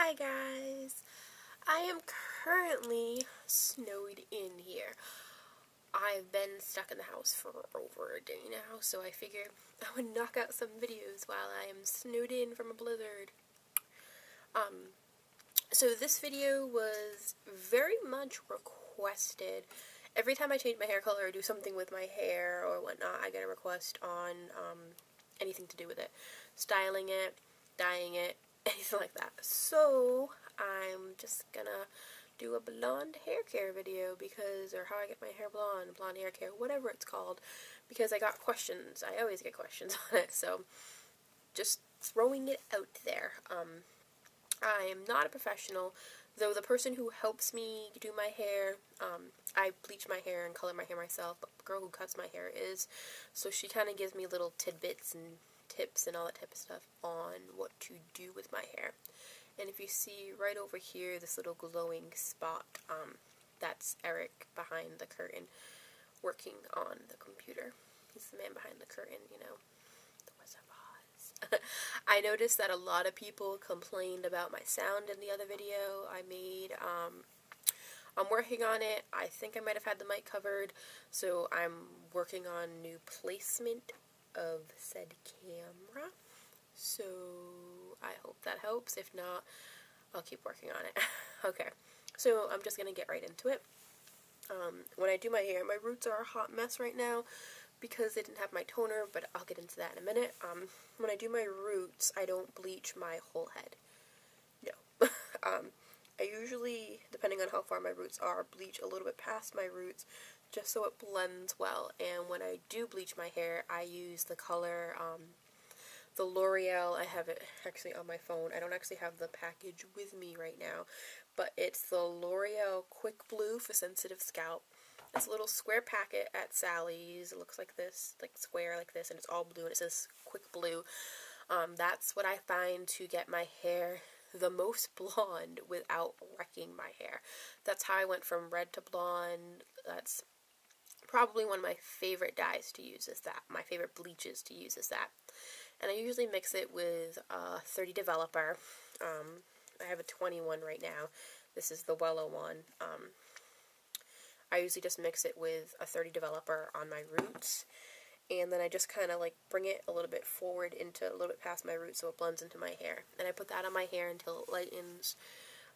Hi guys, I am currently snowed in here. I've been stuck in the house for over a day now, so I figured I would knock out some videos while I am snowed in from a blizzard. So this video was very much requested. Every time I change my hair color or do something with my hair or whatnot, I get a request on anything to do with it. Styling it, dyeing it, anything like that. So I'm just gonna do a blonde hair care video or how I get my hair blonde hair care, whatever it's called, because I got questions. I always get questions on it, so just throwing it out there. I am not a professional, though the person who helps me do my hair, I bleach my hair and color my hair myself, but the girl who cuts my hair is, so she kind of gives me little tidbits and tips and all that type of stuff on what to do with my hair. And if you see right over here, this little glowing spot, that's Eric behind the curtain working on the computer. He's the man behind the curtain, you know, the Wizard of Oz. I noticed that a lot of people complained about my sound in the other video I made. I'm working on it. I think I might have had the mic covered, so I'm working on new placement of said camera. So I hope that helps. If not, I'll keep working on it. Okay, so I'm just gonna get right into it. When I do my hair, my roots are a hot mess right now because they didn't have my toner, but I'll get into that in a minute. When I do my roots, I don't bleach my whole head. No. I usually, depending on how far my roots are, bleach a little bit past my roots just so it blends well. And when I do bleach my hair, I use the color, the L'Oreal. I have it actually on my phone. I don't actually have the package with me right now, but it's the L'Oreal Quick Blue for sensitive scalp. It's a little square packet at Sally's. It looks like this, like square like this, and it's all blue, and it says Quick Blue. That's what I find to get my hair the most blonde without wrecking my hair. That's how I went from red to blonde. That's probably one of my favorite dyes to use is that. My favorite bleaches to use is that. And I usually mix it with 30 Developer. I have a 21 right now. This is the Wello one. I usually just mix it with a 30 Developer on my roots. And then I just kind of like bring it a little bit forward into a little bit past my roots so it blends into my hair. And I put that on my hair until it lightens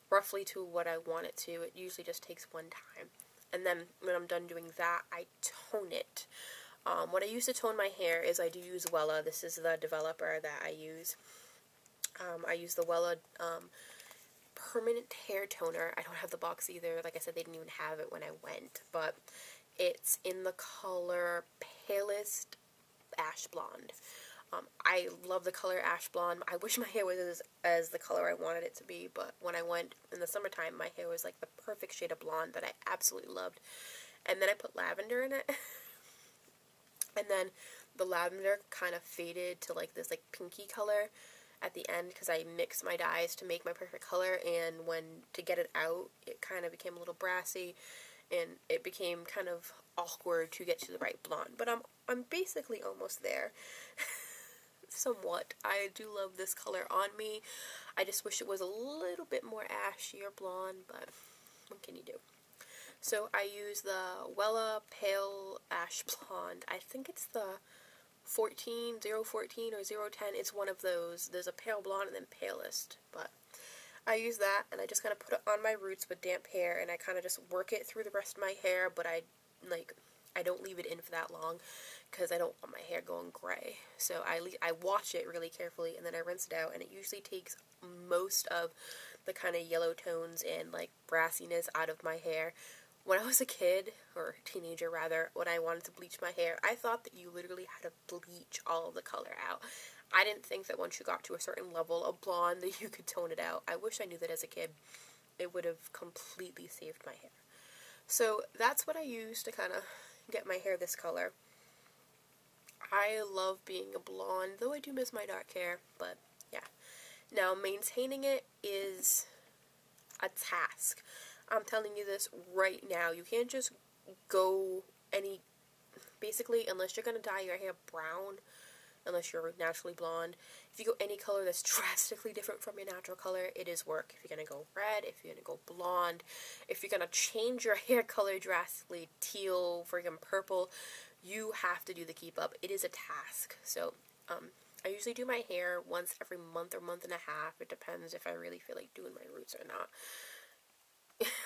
roughly to what I want it to. It usually just takes one time. And then when I'm done doing that, I tone it. What I use to tone my hair is I do use Wella. This is the developer that I use. I use the Wella permanent hair toner. I don't have the box either. Like I said, they didn't even have it when I went. But it's in the color Palest Ash Blonde. I love the color Ash Blonde. I wish my hair was as the color I wanted it to be, but when I went in the summertime, my hair was like the perfect shade of blonde that I absolutely loved. And then I put lavender in it. And then the lavender kind of faded to like this like pinky color at the end because I mixed my dyes to make my perfect color, and to get it out, it kind of became a little brassy and it became kind of awkward to get to the right blonde. But I'm basically almost there. Somewhat. I do love this color on me. I just wish it was a little bit more ashy or blonde, but what can you do? So I use the Wella Pale Ash Blonde. I think it's the 014 or 010. It's one of those. There's a pale blonde and then palest, but I use that and I just kind of put it on my roots with damp hair, and I kind of just work it through the rest of my hair, but I don't leave it in for that long because I don't want my hair going gray. So I wash it really carefully and then I rinse it out, and it usually takes most of the kind of yellow tones and like brassiness out of my hair. When I was a kid, or teenager rather, when I wanted to bleach my hair, I thought that you literally had to bleach all of the color out. I didn't think that once you got to a certain level of blonde that you could tone it out. I wish I knew that as a kid. It would have completely saved my hair. So that's what I use to kind of get my hair this color. I love being a blonde, though I do miss my dark hair, but yeah. Now, maintaining it is a task. I'm telling you this right now. You can't just go basically, unless you're going to dye your hair brown, unless you're naturally blonde. If you go any color that's drastically different from your natural color, it is work. If you're going to go red, if you're going to go blonde, if you're going to change your hair color drastically, teal, freaking purple, you have to do the keep up. It is a task. So, I usually do my hair once every month or month and a half. It depends if I really feel like doing my roots or not,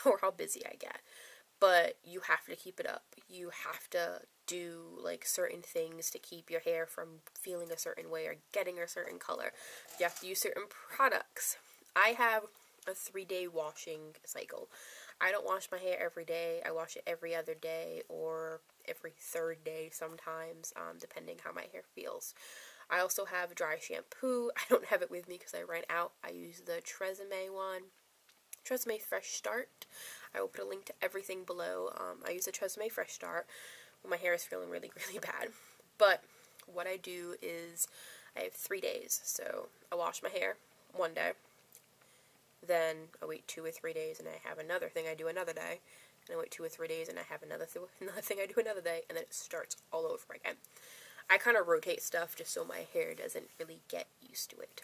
or how busy I get. But you have to keep it up. You have to do like certain things to keep your hair from feeling a certain way or getting a certain color. You have to use certain products. I have a 3-day washing cycle. I don't wash my hair every day. I wash it every other day or every 3rd day sometimes, depending how my hair feels. I also have dry shampoo. I don't have it with me because I ran out. I use the Tresemme one. Tresemme Fresh Start. I will put a link to everything below. I use the Tresemme Fresh Start when my hair is feeling really, really bad. But what I do is I have 3 days. So I wash my hair one day. Then I wait 2 or 3 days and I have another thing I do another day. And I wait 2 or 3 days and I have another thing I do another day. And then it starts all over again. I kind of rotate stuff just so my hair doesn't really get used to it.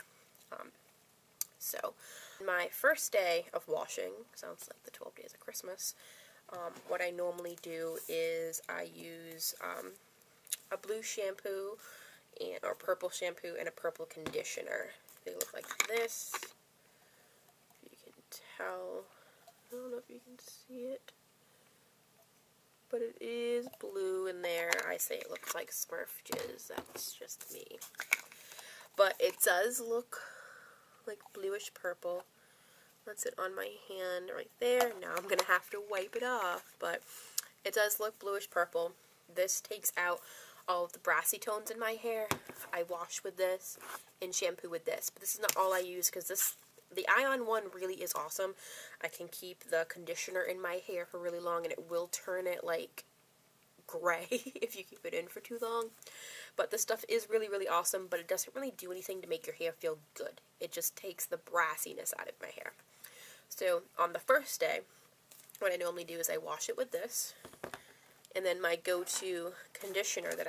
So, my first day of washing, sounds like the 12 days of Christmas, what I normally do is I use a blue shampoo or purple shampoo and a purple conditioner. They look like this. If you can tell, I don't know if you can see it, but it is blue in there. I say it looks like Smurf jizz. That's just me. But it does look like bluish purple. That's it on my hand right there. Now I'm going to have to wipe it off. But it does look bluish purple. This takes out all of the brassy tones in my hair. I wash with this and shampoo with this. But this is not all I use because the Ion one really is awesome. I can keep the conditioner in my hair for really long and it will turn it like gray if you keep it in for too long. But this stuff is really, really awesome, but it doesn't really do anything to make your hair feel good. It just takes the brassiness out of my hair. So on the first day, what I normally do is I wash it with this. And then my go-to conditioner that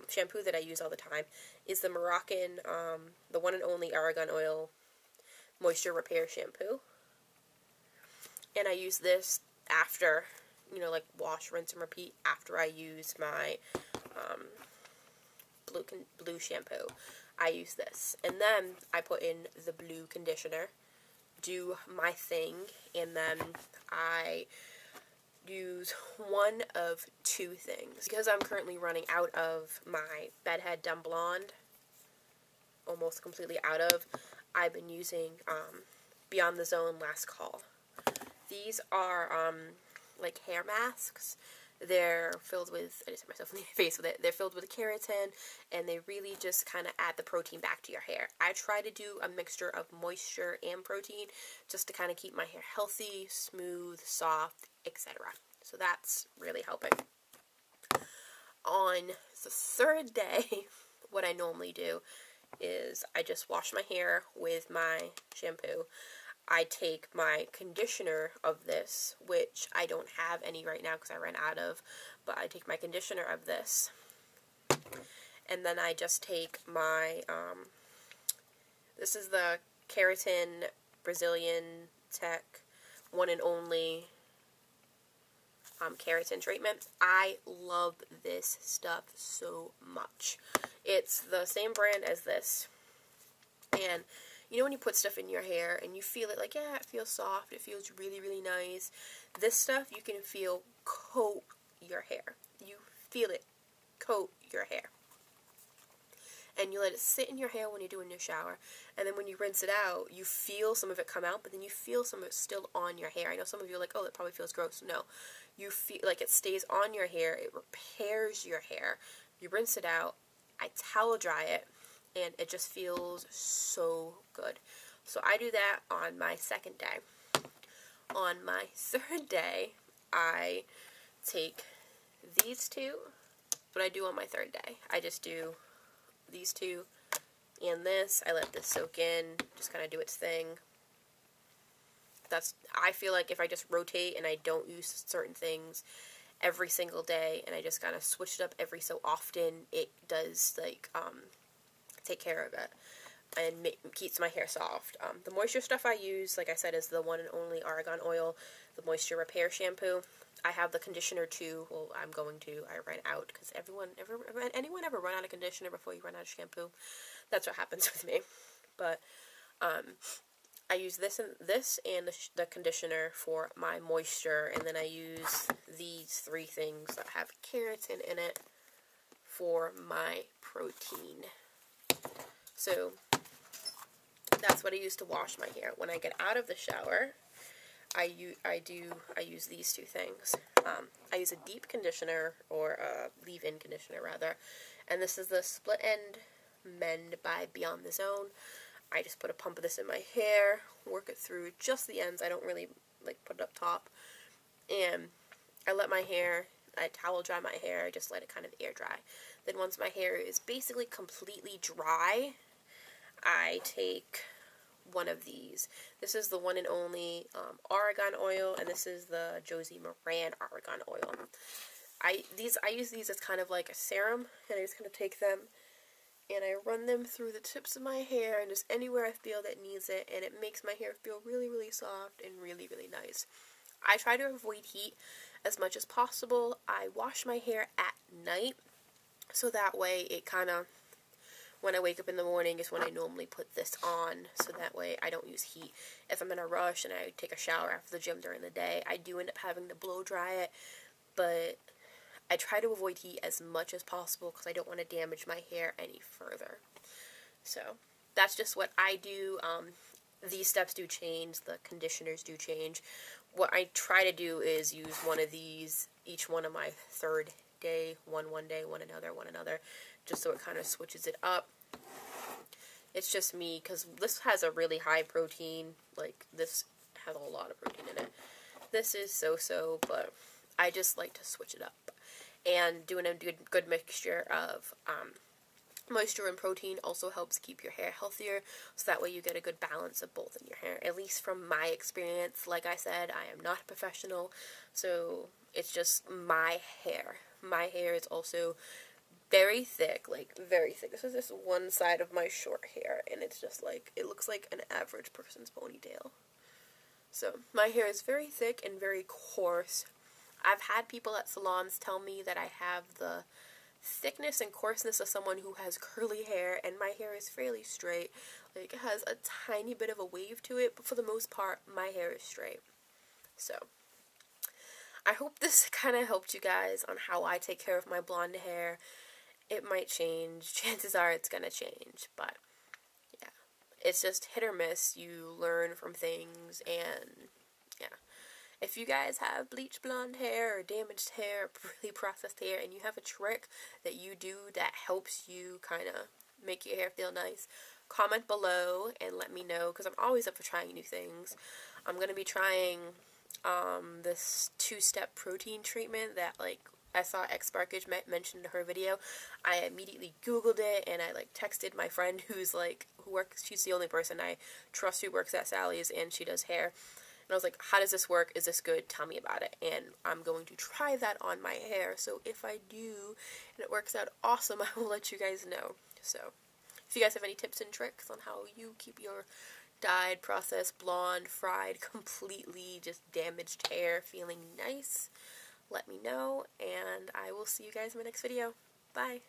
shampoo that I use all the time is the Moroccan, the one and only Argan Oil Moisture Repair Shampoo. And I use this after, like wash, rinse, and repeat after I use my blue shampoo. I use this. And then I put in the blue conditioner, do my thing, and then I use one of 2 things. Because I'm currently running out of my Bedhead Dumb Blonde, almost completely out of, I've been using Beyond the Zone Last Call. These are like hair masks. They're filled with, I just hit myself in the face with it, they're filled with keratin, and they really just kind of add the protein back to your hair. I try to do a mixture of moisture and protein just to kind of keep my hair healthy, smooth, soft, etc. So that's really helping. On the 3rd day, what I normally do is I just wash my hair with my shampoo. I take my conditioner of this, which I don't have any right now because I ran out of, but I take my conditioner of this, and then I just take my, this is the Keratin Brazilian Tech one and only keratin treatment. I love this stuff so much. It's the same brand as this, and you know when you put stuff in your hair and you feel it like, yeah, it feels soft, it feels really, really nice. This stuff you can feel coat your hair. You feel it coat your hair. And you let it sit in your hair when you're doing your shower. And then when you rinse it out, you feel some of it come out, but then you feel some of it still on your hair. I know some of you are like, oh, that probably feels gross. No. You feel like it stays on your hair. It repairs your hair. You rinse it out. I towel dry it. And it just feels so good. So I do that on my 2nd day. On my 3rd day, I take these 2. What I do on my 3rd day, I just do these 2 and this. I let this soak in, just kind of do its thing. I feel like if I just rotate and I don't use certain things every single day and I just kind of switch it up every so often, it does like take care of it and keeps my hair soft. The moisture stuff I use, like I said, is the one and only Argan Oil, the Moisture Repair Shampoo. I have the conditioner too. Well, I ran out, because anyone ever run out of conditioner before you run out of shampoo? That's what happens with me. But I use this and the conditioner for my moisture, and then I use these 3 things that have keratin in it for my protein. So that's what I use to wash my hair. When I get out of the shower, I use these 2 things. I use a deep conditioner, or a leave-in conditioner rather, and this is the Split End Mend by Beyond the Zone. I just put a pump of this in my hair, work it through just the ends. I don't really like put it up top, and I towel dry my hair. I just let it kind of air dry. Then once my hair is basically completely dry, I take one of these. This is the one and only Argan Oil, and this is the Josie Moran Argan Oil. I use these as kind of like a serum, and I just kind of take them and I run them through the tips of my hair and just anywhere I feel that needs it, and it makes my hair feel really, really soft and really, really nice. I try to avoid heat as much as possible. I wash my hair at night, so that way it kind of, when I wake up in the morning is when I normally put this on, so that way I don't use heat. If I'm in a rush and I take a shower after the gym during the day, I do end up having to blow dry it, but I try to avoid heat as much as possible because I don't want to damage my hair any further. So that's just what I do. These steps do change. The conditioners do change. What I try to do is use one of these each one of my 3rd day. One day, one another, just so it kind of switches it up. It's just me, because this has a really high protein. Like, this has a lot of protein in it. This is so-so, but I just like to switch it up. And doing a good mixture of moisture and protein also helps keep your hair healthier, so that way you get a good balance of both in your hair. At least from my experience, like I said, I am not a professional, so it's just my hair. My hair is also very thick, like very thick. This is just one side of my short hair, and it's just like, it looks like an average person's ponytail. So my hair is very thick and very coarse. I've had people at salons tell me that I have the thickness and coarseness of someone who has curly hair, and my hair is fairly straight. Like, it has a tiny bit of a wave to it, but for the most part, my hair is straight. So, I hope this kind of helped you guys on how I take care of my blonde hair. It might change. Chances are it's gonna change, but yeah. It's just hit or miss. You learn from things, and yeah. If you guys have bleached blonde hair or damaged hair or really processed hair, and you have a trick that you do that helps you kind of make your hair feel nice, comment below and let me know, because I'm always up for trying new things. I'm going to be trying this 2-step protein treatment that, like, I saw X Sparkage mentioned in her video. I immediately Googled it, and I, like, texted my friend who's, like, she's the only person I trust who works at Sally's, and she does hair. And I was like, how does this work? Is this good? Tell me about it. And I'm going to try that on my hair. So if I do, and it works out awesome, I will let you guys know. So if you guys have any tips and tricks on how you keep your dyed, processed, blonde, fried, completely just damaged hair feeling nice, let me know. And I will see you guys in my next video. Bye.